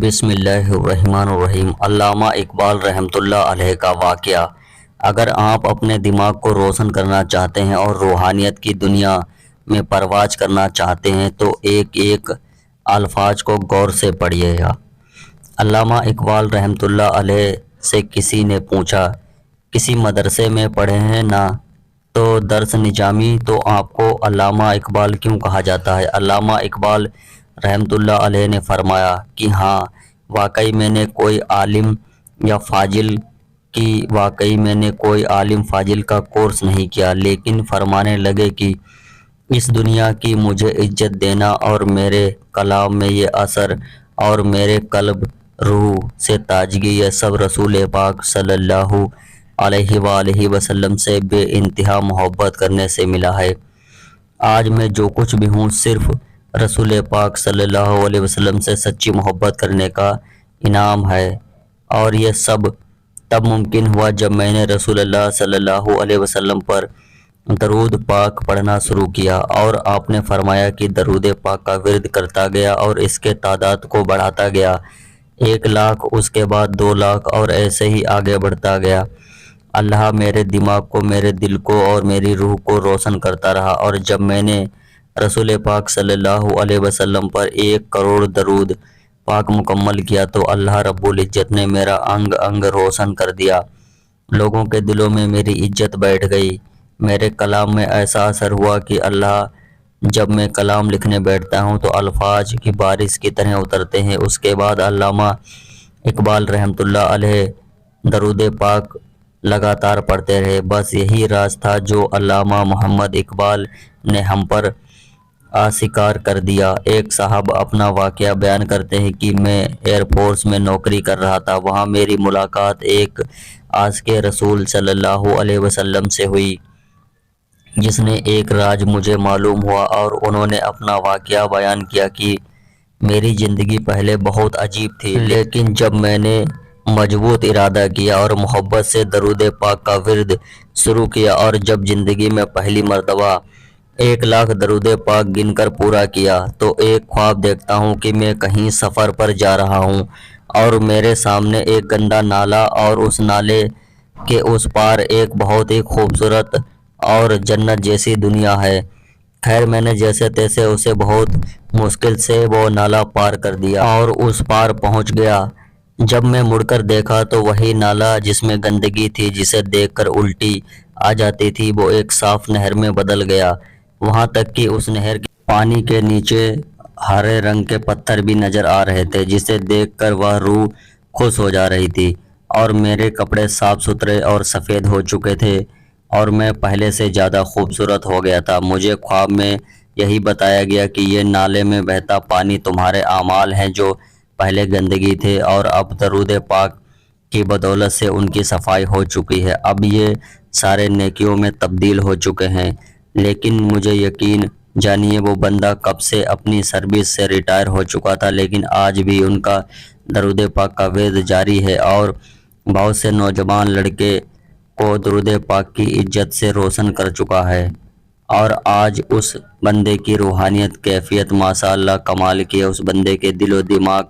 بسم اللہ الرحمن الرحیم۔ علامہ اقبال رحمۃ اللہ علیہ کا واقعہ۔ اگر آپ اپنے دماغ کو روشن کرنا چاہتے ہیں اور روحانیت کی دنیا میں پرواز کرنا چاہتے ہیں تو ایک ایک الفاظ کو غور سے پڑھیے گا۔ علامہ اقبال رحمۃ اللہ علیہ سے کسی نے پوچھا، کسی مدرسے میں پڑھے ہیں نا تو درس نظامی، تو آپ کو علامہ اقبال کیوں کہا جاتا ہے؟ علامہ اقبال رحمۃ اللہ علیہ نے فرمایا کہ ہاں، واقعی میں نے کوئی عالم فاضل کا کورس نہیں کیا، لیکن فرمانے لگے کہ اس دنیا کی مجھے عزت دینا اور میرے کلام میں یہ اثر اور میرے قلب روح سے تازگی، یہ سب رسول پاک صلی اللہ علیہ وآلہ وسلم سے بے انتہا محبت کرنے سے ملا ہے۔ آج میں جو کچھ بھی ہوں صرف رسول پاک صلی اللہ علیہ وسلم سے سچی محبت کرنے کا انعام ہے، اور یہ سب تب ممکن ہوا جب میں نے رسول اللہ صلی اللہ علیہ وسلم پر درود پاک پڑھنا شروع کیا، اور آپ نے فرمایا کہ درود پاک کا ورد کرتا گیا اور اس کے تعداد کو بڑھاتا گیا، 1,00,000، اس کے بعد 2,00,000، اور ایسے ہی آگے بڑھتا گیا۔ اللہ میرے دماغ کو، میرے دل کو اور میری روح کو روشن کرتا رہا، اور جب میں نے رسول پاک صلی اللہ علیہ وسلم پر 1 کروڑ درود پاک مکمل کیا تو اللہ رب العزت نے میرا انگ انگ روشن کر دیا، لوگوں کے دلوں میں میری عزت بیٹھ گئی۔ میرے کلام میں ایسا اثر ہوا کہ جب میں کلام لکھنے بیٹھتا ہوں تو الفاظ کی بارش کی طرح اترتے ہیں۔ اس کے بعد علامہ اقبال رحمۃ اللہ علیہ درود پاک لگاتار پڑھتے رہے۔ بس یہی راز تھا جو علامہ محمد اقبال نے ہم پر آشکار کر دیا۔ ایک صاحب اپنا واقعہ بیان کرتے ہیں کہ میں ایئر فورس میں نوکری کر رہا تھا، وہاں میری ملاقات ایک عاشق رسول صلی اللہ علیہ وسلم سے ہوئی، جس نے ایک راز مجھے معلوم ہوا، اور انہوں نے اپنا واقعہ بیان کیا کہ میری زندگی پہلے بہت عجیب تھی، لیکن جب میں نے مضبوط ارادہ کیا اور محبت سے درود پاک کا ورد شروع کیا، اور جب زندگی میں پہلی مرتبہ 1,00,000 درود پاک گن کر پورا کیا تو ایک خواب دیکھتا ہوں کہ میں کہیں سفر پر جا رہا ہوں اور میرے سامنے ایک گندا نالا، اور اس نالے کے اس پار ایک بہت ہی خوبصورت اور جنت جیسی دنیا ہے۔ خیر، میں نے جیسے تیسے اسے بہت مشکل سے وہ نالا پار کر دیا اور اس پار پہنچ گیا۔ جب میں مڑ کر دیکھا تو وہی نالا جس میں گندگی تھی، جسے دیکھ کر الٹی آ جاتی تھی، وہ ایک صاف نہر میں بدل گیا، وہاں تک کہ اس نہر کے پانی کے نیچے ہرے رنگ کے پتھر بھی نظر آ رہے تھے، جسے دیکھ کر وہ روح خوش ہو جا رہی تھی، اور میرے کپڑے صاف ستھرے اور سفید ہو چکے تھے اور میں پہلے سے زیادہ خوبصورت ہو گیا تھا۔ مجھے خواب میں یہی بتایا گیا کہ یہ نالے میں بہتا پانی تمہارے اعمال ہیں جو پہلے گندگی تھے، اور اب درود پاک کی بدولت سے ان کی صفائی ہو چکی ہے، اب یہ سارے نیکیوں میں تبدیل ہو چکے ہیں۔ لیکن مجھے یقین جانیے، وہ بندہ کب سے اپنی سروس سے ریٹائر ہو چکا تھا، لیکن آج بھی ان کا درود پاک کا ورد جاری ہے، اور بہت سے نوجوان لڑکے کو درود پاک کی عزت سے روشن کر چکا ہے، اور آج اس بندے کی روحانیت کیفیت ماشاء اللہ کمال کی ہے۔ اس بندے کے دل و دماغ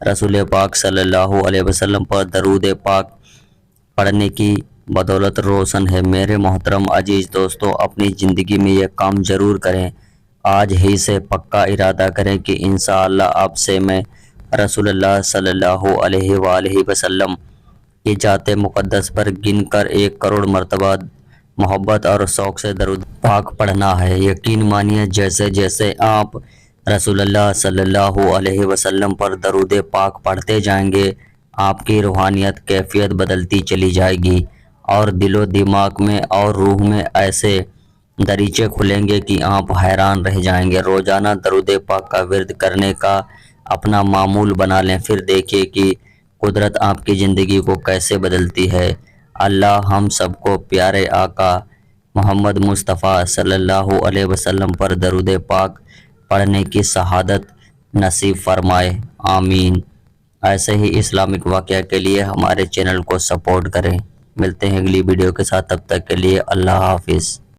رسول پاک صلی اللہ علیہ وسلم پر درود پاک پڑھنے کی بدولت روشن ہے۔ میرے محترم عزیز دوستو، اپنی زندگی میں یہ کام ضرور کریں، آج ہی سے پکا ارادہ کریں کہ انشاءاللہ اب سے میں رسول اللہ صلی اللہ علیہ وآلہ وسلم کی ذات مقدس پر گن کر 1 کروڑ مرتبہ محبت اور شوق سے درود پاک پڑھنا ہے۔ یقین مانیے، جیسے جیسے آپ رسول اللہ صلی اللہ علیہ وسلم پر درود پاک پڑھتے جائیں گے، آپ کی روحانیت کیفیت بدلتی چلی جائے گی، اور دل و دماغ میں اور روح میں ایسے دریچے کھلیں گے کہ آپ حیران رہ جائیں گے۔ روزانہ درود پاک کا ورد کرنے کا اپنا معمول بنا لیں، پھر دیکھیے کہ قدرت آپ کی زندگی کو کیسے بدلتی ہے۔ اللہ ہم سب کو پیارے آقا محمد مصطفیٰ صلی اللہ علیہ وسلم پر درود پاک پڑھنے کی شہادت نصیب فرمائے، آمین۔ ایسے ہی اسلامک واقعہ کے لیے ہمارے چینل کو سپورٹ کریں۔ ملتے ہیں اگلی ویڈیو کے ساتھ، تب تک کے لیے اللہ حافظ۔